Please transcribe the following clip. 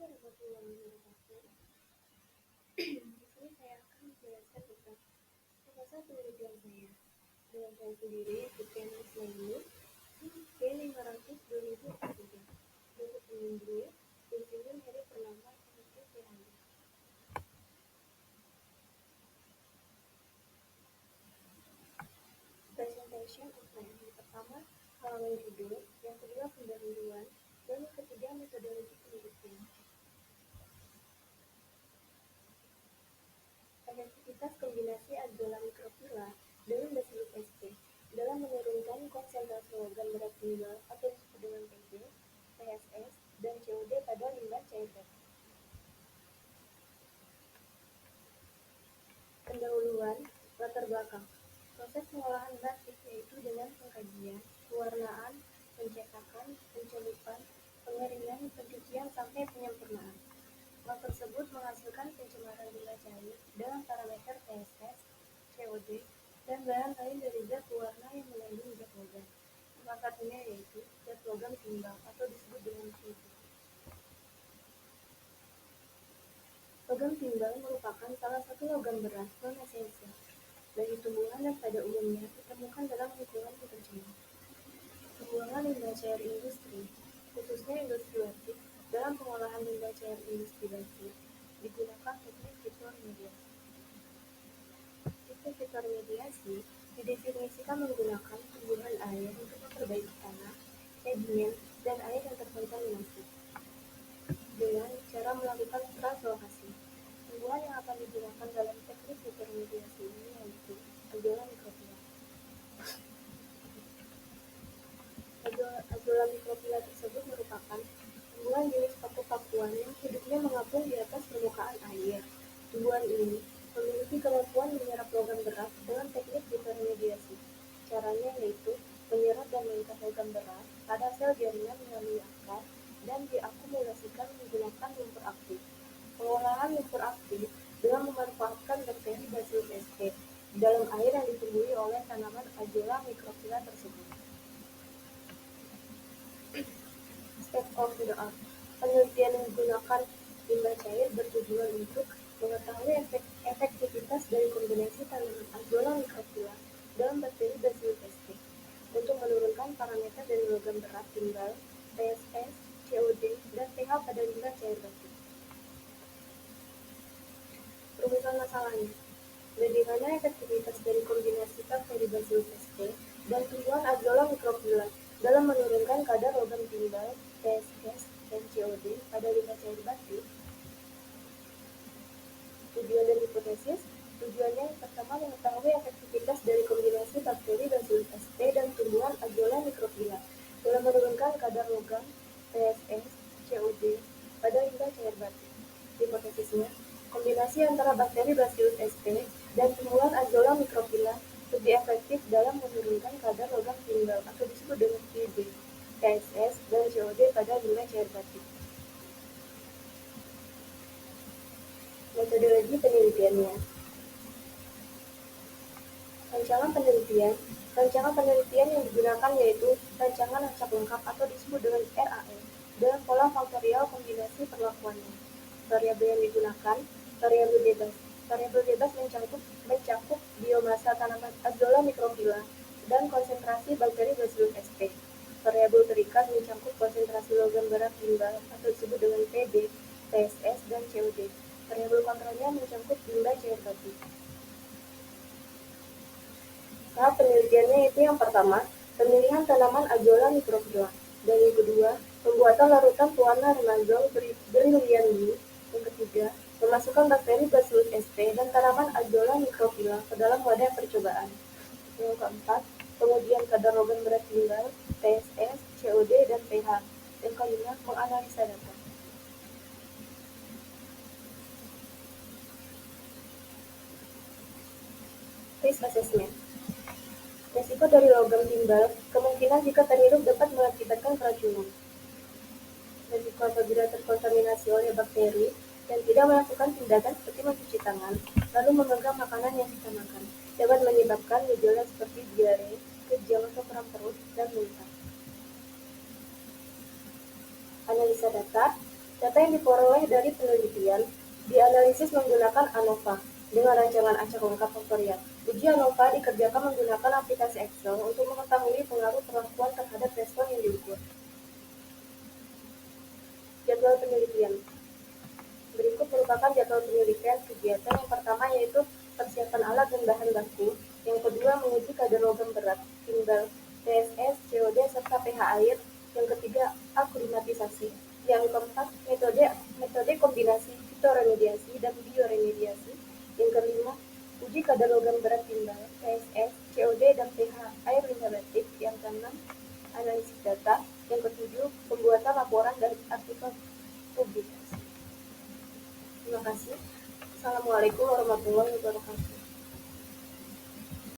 warahmatullahi wabarakatuh. Di sini saya akan menjelaskan tentang proposal penelitian saya. Dengan saya sendiri, Fitriana Islaini, P500-2023. Bentuk pengunjung, Insinyur Heri Purnama, MPPHD. Presentation outline. Yang pertama, halaman judul. Yang kedua, pendahuluan. Dan yang ketiga, metodologi penelitian. Efektivitas kombinasi azola mikrofila dengan bacillus sp dalam menurunkan konsentrasi logam berat tunggal atau disebut dengan PB, PSS, dan COD pada limbah cair batu. Pendahuluan, latar belakang. Proses pengolahan batik yaitu dengan pengkajian, pewarnaan, pencetakan, pencelupan, pengeringan, pencucian sampai penyempurnaan. Hal tersebut menghasilkan pencemaran limbah cair dalam parameter PSS, COD, dan bahan lain dari zat pewarna yang mengandung zat logam. Salah satunya yaitu zat logam timbal atau disebut dengan PB. Logam timbal merupakan salah satu logam berat non-esensial. Bagi tumbuhan dan pada umumnya ditemukan dalam lingkungan peternakan. Pembuangan limbah cair industri, khususnya industri batik, dalam pengolahan limbah cair industri batik digunakan teknik fitoremediasi. Teknik fitoremediasi didefinisikan menggunakan tumbuhan air untuk memperbaiki tanah, sedimen, dan air yang terkontaminasi dengan cara melakukan translokasi. Tumbuhan yang akan digunakan dalam teknik fitoremediasi ini yaitu azola mikrofila. Azola mikrofila tersebut merupakan tumbuhan jenis paku-pakuan yang hidupnya mengapung di atas permukaan air. Tumbuhan ini memiliki kemampuan menyerap logam berat dengan teknik fitoremediasi. Caranya yaitu menyerap dan mengikat logam berat pada sel jaringan melalui akar dan diakumulasikan menggunakan lumpur aktif. Pengolahan lumpur aktif dengan memanfaatkan bakteri Bacillus sp di dalam air yang ditumbuhi oleh tanaman Azola mikrofila tersebut. Step of the art. Penelitian menggunakan limbah cair bertujuan untuk mengetahui efektivitas dari kombinasi tanaman Azola mikrofila dalam bakteri Bacillus sp untuk menurunkan parameter dari logam berat timbal, PSS, COD, dan pH pada limbah cair batik. Rumusan masalahnya. Bagaimana efektivitas dari kombinasi bakteri Bacillus sp dan tumbuhan Azola mikrofila dalam menurunkan kadar logam timbal, PSS, dan COD pada limbah cair batik? Tujuan dan hipotesis. Tujuannya yang pertama mengetahui efektivitas dari kombinasi bakteri Bacillus sp dan tumbuhan Azola mikrofila dalam menurunkan kadar logam, PSS, COD pada limbah cair batik. Hipotesisnya, kombinasi antara bakteri Bacillus sp dan tumbuhan Azola mikrofila lebih efektif dalam menurunkan kadar logam timbal atau disebut dengan PB, PSS, dan COD pada limbah cair batik. Metodologi penelitiannya. Rancangan penelitian yang digunakan yaitu rancangan acak lengkap atau disebut dengan RAL dengan pola faktorial kombinasi perlakuannya. Variabel yang digunakan, variabel bebas. Variabel bebas mencakup biomasa tanaman Azola mikrofila dan konsentrasi bakteri Bacillus sp. Variabel terikat mencakup konsentrasi logam berat timbal atau disebut dengan PB, PSS, dan COD. Variabel kontrolnya mencakup limbah cair batik. Tahap penelitiannya itu yang pertama, pemilihan tanaman Azola mikrofila, dan yang kedua, pembuatan larutan pewarna renazol berlian blue. Yang ketiga, memasukkan bakteri Bacillus sp dan tanaman Azola mikrofila ke dalam wadah percobaan. Yang keempat, pengujian kadar logam berat timbal, PSS, COD, dan pH. Yang kelima, menganalisa data. Risk assessment. Resiko dari logam timbal, kemungkinan jika terhirup dapat mengakibatkan keracunan. Resiko apabila terkontaminasi oleh bakteri dan tidak melakukan tindakan seperti mencuci tangan, lalu memegang makanan yang kita makan, dapat menyebabkan gejala seperti diare, kejang atau kram perut, dan muntah. Analisa data. Data yang diperoleh dari penelitian dianalisis menggunakan ANOVA dengan rancangan acak lengkap faktorial. Uji ANOVA dikerjakan menggunakan aplikasi Excel untuk mengetahui pengaruh perlakuan terhadap respon yang diukur. Jadwal penelitian. Berikut merupakan jadwal penelitian kegiatan. Yang pertama yaitu persiapan alat dan bahan baku. Yang kedua menguji kadar logam berat, timbal, TSS, COD, serta pH air. Yang ketiga aklimatisasi. Yang keempat metode kombinasi fitoremediasi dan bioremediasi. Yang kelima uji kadar logam berat, timbal, TSS, COD, dan pH air limbah batik. Yang keenam analisis data. Yang ketujuh pembuatan laporan dan artikel publikasi. Terima kasih. Assalamualaikum warahmatullahi wabarakatuh.